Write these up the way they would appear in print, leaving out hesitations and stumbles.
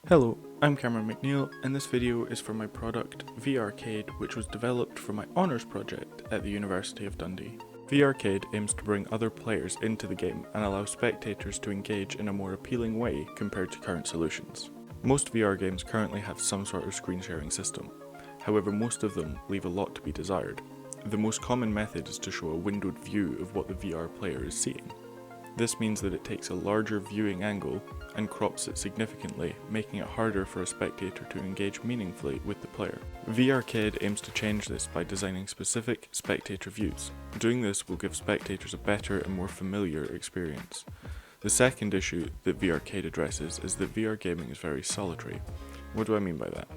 Hello, I'm Cameron McNeil, and this video is for my product VRcade, which was developed for my honours project at the University of Dundee. VRcade aims to bring other players into the game and allow spectators to engage in a more appealing way compared to current solutions. Most VR games currently have some sort of screen sharing system, however most of them leave a lot to be desired. The most common method is to show a windowed view of what the VR player is seeing. This means that it takes a larger viewing angle and crops it significantly, making it harder for a spectator to engage meaningfully with the player. VRcade aims to change this by designing specific spectator views. Doing this will give spectators a better and more familiar experience. The second issue that VRcade addresses is that VR gaming is very solitary. What do I mean by that?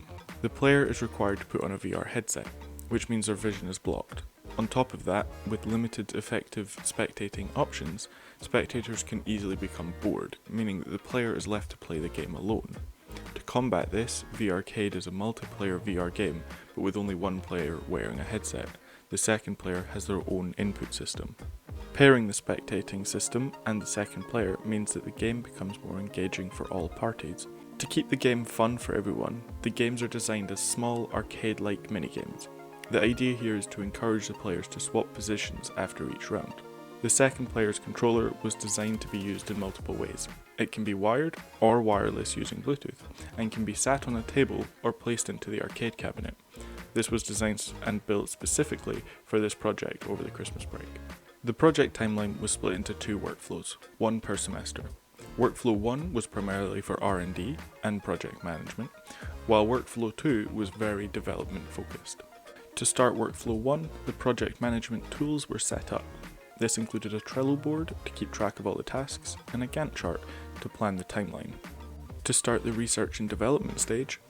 The player is required to put on a VR headset, which means their vision is blocked. On top of that, with limited effective spectating options, spectators can easily become bored, meaning that the player is left to play the game alone. To combat this, VRcade is a multiplayer VR game, but with only one player wearing a headset. The second player has their own input system. Pairing the spectating system and the second player means that the game becomes more engaging for all parties. To keep the game fun for everyone, the games are designed as small arcade-like minigames. The idea here is to encourage the players to swap positions after each round. The second player's controller was designed to be used in multiple ways. It can be wired or wireless using Bluetooth, and can be sat on a table or placed into the arcade cabinet. This was designed and built specifically for this project over the Christmas break. The project timeline was split into two workflows, one per semester. Workflow 1 was primarily for R&D and project management, while Workflow 2 was very development focused. To start Workflow 1, the project management tools were set up. This included a Trello board to keep track of all the tasks and a Gantt chart to plan the timeline. To start the research and development stage,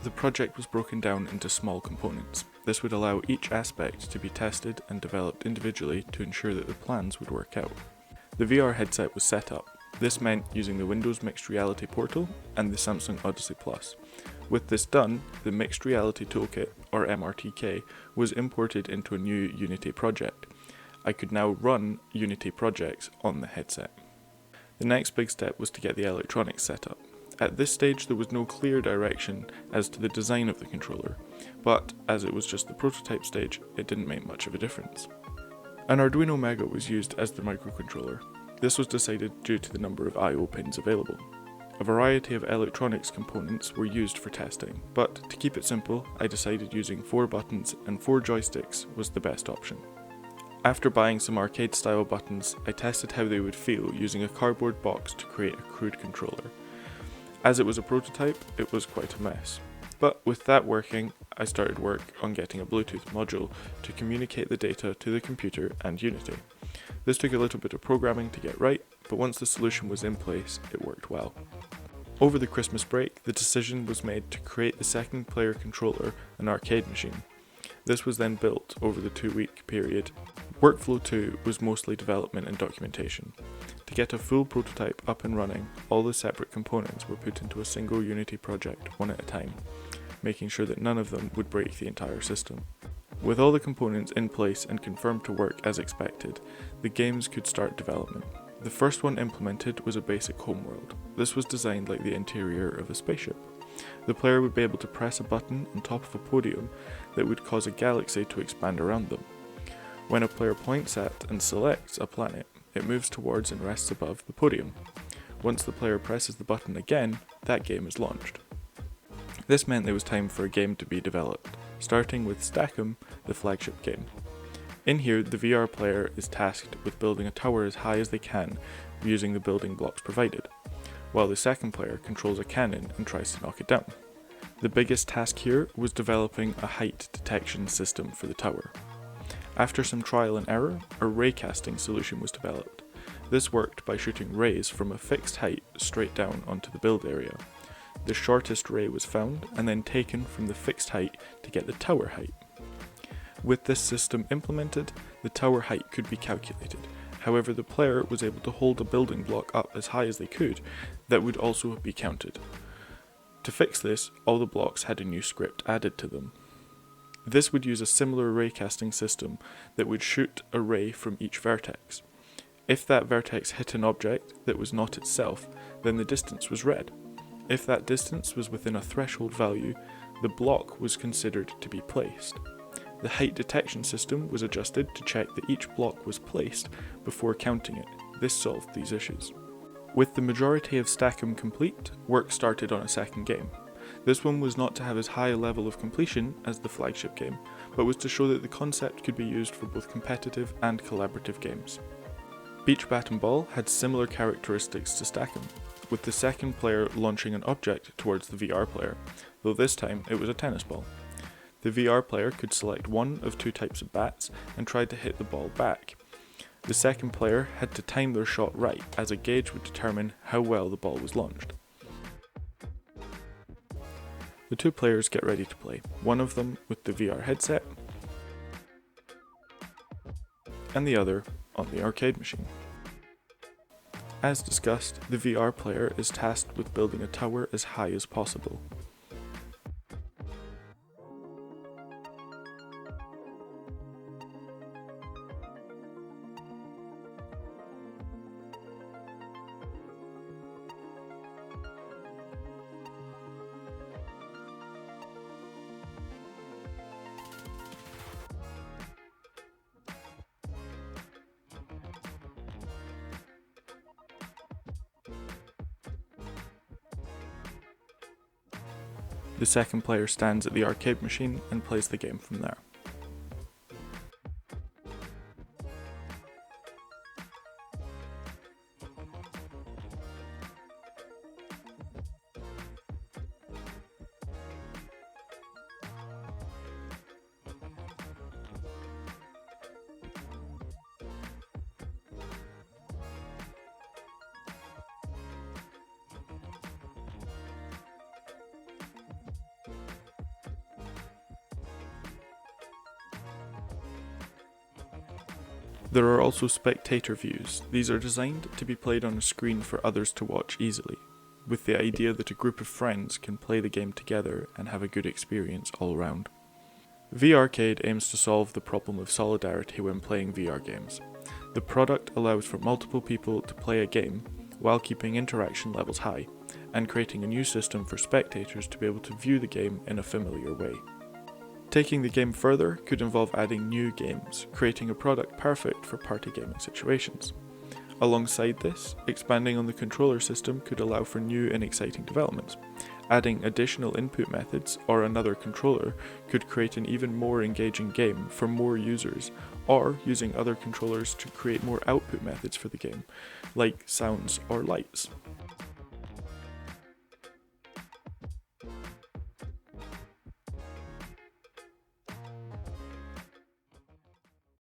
the project was broken down into small components. This would allow each aspect to be tested and developed individually to ensure that the plans would work out. The VR headset was set up. This meant using the Windows Mixed Reality Portal and the Samsung Odyssey Plus. With this done, the Mixed Reality Toolkit, or MRTK, was imported into a new Unity project. I could now run Unity projects on the headset. The next big step was to get the electronics set up. At this stage there was no clear direction as to the design of the controller, but as it was just the prototype stage, it didn't make much of a difference. An Arduino Mega was used as the microcontroller. This was decided due to the number of I/O pins available. A variety of electronics components were used for testing, but to keep it simple, I decided using 4 buttons and 4 joysticks was the best option. After buying some arcade-style buttons, I tested how they would feel using a cardboard box to create a crude controller. As it was a prototype, it was quite a mess. But with that working, I started work on getting a Bluetooth module to communicate the data to the computer and Unity. This took a little bit of programming to get right, but once the solution was in place, it worked well. Over the Christmas break, the decision was made to create the second player controller, an arcade machine. This was then built over the 2-week period. Workflow 2 was mostly development and documentation. To get a full prototype up and running, all the separate components were put into a single Unity project one at a time, making sure that none of them would break the entire system. With all the components in place and confirmed to work as expected, the games could start development. The first one implemented was a basic homeworld. This was designed like the interior of a spaceship. The player would be able to press a button on top of a podium that would cause a galaxy to expand around them. When a player points at and selects a planet, it moves towards and rests above the podium. Once the player presses the button again, that game is launched. This meant there was time for a game to be developed, starting with Stack'em, the flagship game. In here, the VR player is tasked with building a tower as high as they can using the building blocks provided, while the second player controls a cannon and tries to knock it down. The biggest task here was developing a height detection system for the tower. After some trial and error, a ray casting solution was developed. This worked by shooting rays from a fixed height straight down onto the build area. The shortest ray was found and then taken from the fixed height to get the tower height. With this system implemented, the tower height could be calculated. However, the player was able to hold a building block up as high as they could that would also be counted. To fix this, all the blocks had a new script added to them. This would use a similar raycasting system that would shoot a ray from each vertex. If that vertex hit an object that was not itself, then the distance was red. If that distance was within a threshold value, the block was considered to be placed. The height detection system was adjusted to check that each block was placed before counting it. This solved these issues. With the majority of Stack'em complete, work started on a second game. This one was not to have as high a level of completion as the flagship game, but was to show that the concept could be used for both competitive and collaborative games. Beach Bat and Ball had similar characteristics to Stack'em, with the second player launching an object towards the VR player, though this time it was a tennis ball. The VR player could select one of two types of bats and try to hit the ball back. The second player had to time their shot right, as a gauge would determine how well the ball was launched. The two players get ready to play, one of them with the VR headset, and the other on the arcade machine. As discussed, the VR player is tasked with building a tower as high as possible. The second player stands at the arcade machine and plays the game from there. There are also spectator views. These are designed to be played on a screen for others to watch easily, with the idea that a group of friends can play the game together and have a good experience all around. VRcade aims to solve the problem of solidarity when playing VR games. The product allows for multiple people to play a game while keeping interaction levels high, and creating a new system for spectators to be able to view the game in a familiar way. Taking the game further could involve adding new games, creating a product perfect for party gaming situations. Alongside this, expanding on the controller system could allow for new and exciting developments. Adding additional input methods or another controller could create an even more engaging game for more users, or using other controllers to create more output methods for the game, like sounds or lights.